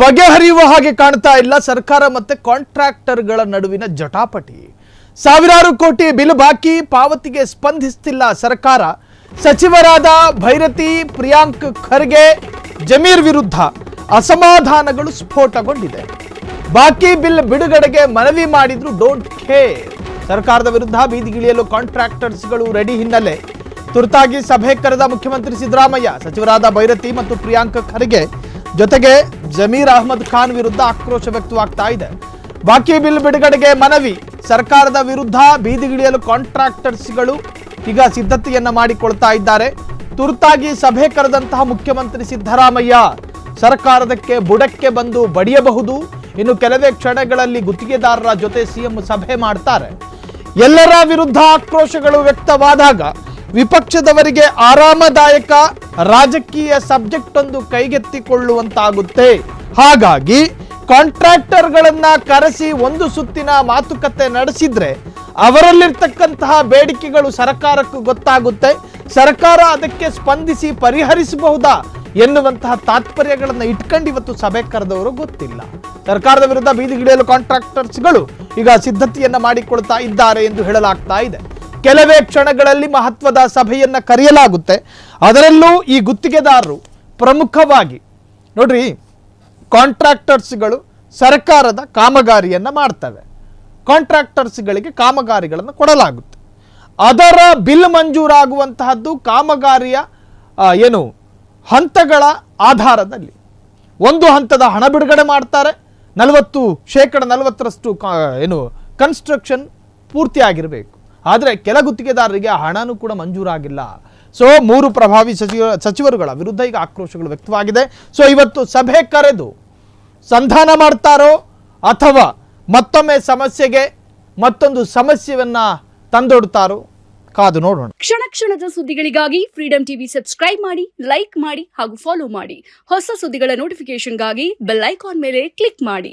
ಬಗೆಹರಿಯುವ ಹಾಗೆ ಕಾಣ್ತಾ ಇಲ್ಲ ಸರ್ಕಾರ ಮತ್ತೆ ಕಾಂಟ್ರಾಕ್ಟರ್ಗಳ ನಡುವಿನ ಜಟಾಪಟಿ. ಸಾವಿರಾರು ಕೋಟಿ ಬಿಲ್ ಬಾಕಿ ಪಾವತಿಗೆ ಸ್ಪಂದಿಸುತ್ತಿಲ್ಲ ಸರ್ಕಾರ. ಸಚಿವರಾದ ಭೈರತಿ, ಪ್ರಿಯಾಂಕ್ ಖರ್ಗೆ, ಜಮೀರ್ ವಿರುದ್ಧ ಅಸಮಾಧಾನಗಳು ಸ್ಫೋಟಗೊಂಡಿದೆ. ಬಾಕಿ ಬಿಲ್ ಬಿಡುಗಡೆಗೆ ಮನವಿ ಮಾಡಿದ್ರು ಡೋಂಟ್ ಕೇರ್. ಸರ್ಕಾರದ ವಿರುದ್ಧ ಬೀದಿಗಿಳಿಯಲು ಕಾಂಟ್ರಾಕ್ಟರ್ಸ್ಗಳು ರೆಡಿ ಹಿನ್ನೆಲೆ ತುರ್ತಾಗಿ ಸಭೆ ಕರೆದ ಮುಖ್ಯಮಂತ್ರಿ ಸಿದ್ದರಾಮಯ್ಯ. ಸಚಿವರಾದ ಭೈರತಿ ಮತ್ತು ಪ್ರಿಯಾಂಕ್ ಖರ್ಗೆ ಜೊತೆಗೆ ಜಮೀರ್ ಅಹಮದ್ ಖಾನ್ ವಿರುದ್ಧ ಆಕ್ರೋಶ ವ್ಯಕ್ತವಾಗ್ತಾ ಇದೆ. ಬಾಕಿ ಬಿಲ್ ಬಿಡುಗಡೆಗೆ ಮನವಿ. ಸರ್ಕಾರದ ವಿರುದ್ಧ ಬೀದಿಗಿಳಿಯಲು ಕಾಂಟ್ರಾಕ್ಟರ್ಸ್ಗಳು ಈಗ ಸಿದ್ಧತೆಯನ್ನ ಮಾಡಿಕೊಳ್ತಾ ಇದ್ದಾರೆ. ತುರ್ತಾಗಿ ಸಭೆ ಕರೆದಂತಹ ಮುಖ್ಯಮಂತ್ರಿ ಸಿದ್ದರಾಮಯ್ಯ ಸರ್ಕಾರದಕ್ಕೆ ಬುಡಕ್ಕೆ ಬಂದು ಬಡಿಯಬಹುದು. ಇನ್ನು ಕೆಲವೇ ಕ್ಷಣಗಳಲ್ಲಿ ಗುತ್ತಿಗೆದಾರರ ಜೊತೆ ಸಿಎಂ ಸಭೆ ಮಾಡ್ತಾರೆ. ಎಲ್ಲರ ವಿರುದ್ಧ ಆಕ್ರೋಶಗಳು ವ್ಯಕ್ತವಾದಾಗ ವಿಪಕ್ಷದವರಿಗೆ ಆರಾಮದಾಯಕ ರಾಜಕೀಯ ಸಬ್ಜೆಕ್ಟ್ ಒಂದು ಕೈಗೆತ್ತಿಕೊಳ್ಳುವಂತಾಗುತ್ತೆ. ಹಾಗಾಗಿ ಕಾಂಟ್ರಾಕ್ಟರ್ಗಳನ್ನ ಕರೆಸಿ ಒಂದು ಸುತ್ತಿನ ಮಾತುಕತೆ ನಡೆಸಿದ್ರೆ ಅವರಲ್ಲಿರ್ತಕ್ಕಂತಹ ಬೇಡಿಕೆಗಳು ಸರ್ಕಾರಕ್ಕೂ ಗೊತ್ತಾಗುತ್ತೆ. ಸರ್ಕಾರ ಅದಕ್ಕೆ ಸ್ಪಂದಿಸಿ ಪರಿಹರಿಸಬಹುದಾ ಎನ್ನುವಂತಹ ತಾತ್ಪರ್ಯಗಳನ್ನು ಇಟ್ಕೊಂಡು ಇವತ್ತು ಸಭೆ ಕರೆದವರು ಗೊತ್ತಿಲ್ಲ. ಸರ್ಕಾರದ ವಿರುದ್ಧ ಬೀದಿಗಿಳಿಯಲು ಕಾಂಟ್ರಾಕ್ಟರ್ಸ್ಗಳು ಈಗ ಸಿದ್ಧತೆಯನ್ನ ಮಾಡಿಕೊಳ್ತಾ ಇದ್ದಾರೆ ಎಂದು ಹೇಳಲಾಗ್ತಾ ಇದೆ. ಕೆಲವೇ ಕ್ಷಣಗಳಲ್ಲಿ ಮಹತ್ವದ ಸಭೆಯನ್ನ ಕರೆಯಲಾಗುತ್ತೆ. ಅದರಲ್ಲೂ ಈ ಗುತ್ತಿಗೆದಾರರು ಪ್ರಮುಖವಾಗಿ ನೋಡ್ರಿ, ಕಾಂಟ್ರಾಕ್ಟರ್ಸ್ಗಳು ಸರ್ಕಾರದ ಕಾಮಗಾರಿಯನ್ನ ಮಾಡ್ತವೆ. ಕಾಂಟ್ರಾಕ್ಟರ್ಸ್ಗಳಿಗೆ ಕಾಮಗಾರಿಗಳನ್ನು ಕೊಡಲಾಗುತ್ತೆ. ಅದರ ಬಿಲ್ ಮಂಜೂರಾಗುವಂತಹದ್ದು ಕಾಮಗಾರಿಯ ಹಂತಗಳ ಆಧಾರದಲ್ಲಿ. ಒಂದು ಹಂತದ ಹಣ ಬಿಡುಗಡೆ ಮಾಡ್ತಾರೆ. 40% ಕನ್ಸ್ಟ್ರಕ್ಷನ್ ಪೂರ್ತಿಯಾಗಿರಬೇಕು. ಆದರೆ ಕೆಲ ಗುತ್ತಿಗೆದಾರರಿಗೆ ಹಣನೂ ಕೂಡ ಮಂಜೂರಾಗಿಲ್ಲ. ಸೊ 3 ಪ್ರಭಾವಿ ಸಚಿವರುಗಳ ವಿರುದ್ಧ ಈಗ ಆಕ್ರೋಶಗಳು ವ್ಯಕ್ತವಾಗಿದೆ. ಸೊ ಇವತ್ತು ಸಭೆ ಕರೆದು ಸಂಧಾನ ಮಾಡ್ತಾರೋ ಅಥವಾ ಮತ್ತೊಮ್ಮೆ ಸಮಸ್ಯೆಗೆ ಮತ್ತೊಂದು ಸಮಸ್ಯೆಯನ್ನ ತಂದೊಡ್ತಾರೋ ಕಾದು ನೋಡೋಣ. ಕ್ಷಣ ಕ್ಷಣದ ಸುದ್ದಿಗಳಿಗಾಗಿ ಫ್ರೀಡಂ ಟಿವಿ ಸಬ್ಸ್ಕ್ರೈಬ್ ಮಾಡಿ, ಲೈಕ್ ಮಾಡಿ ಹಾಗೂ ಫಾಲೋ ಮಾಡಿ. ಹೊಸ ಸುದ್ದಿಗಳ ನೋಟಿಫಿಕೇಶನ್ಗಾಗಿ ಬೆಲ್ ಐಕಾನ್ ಮೇಲೆ ಕ್ಲಿಕ್ ಮಾಡಿ.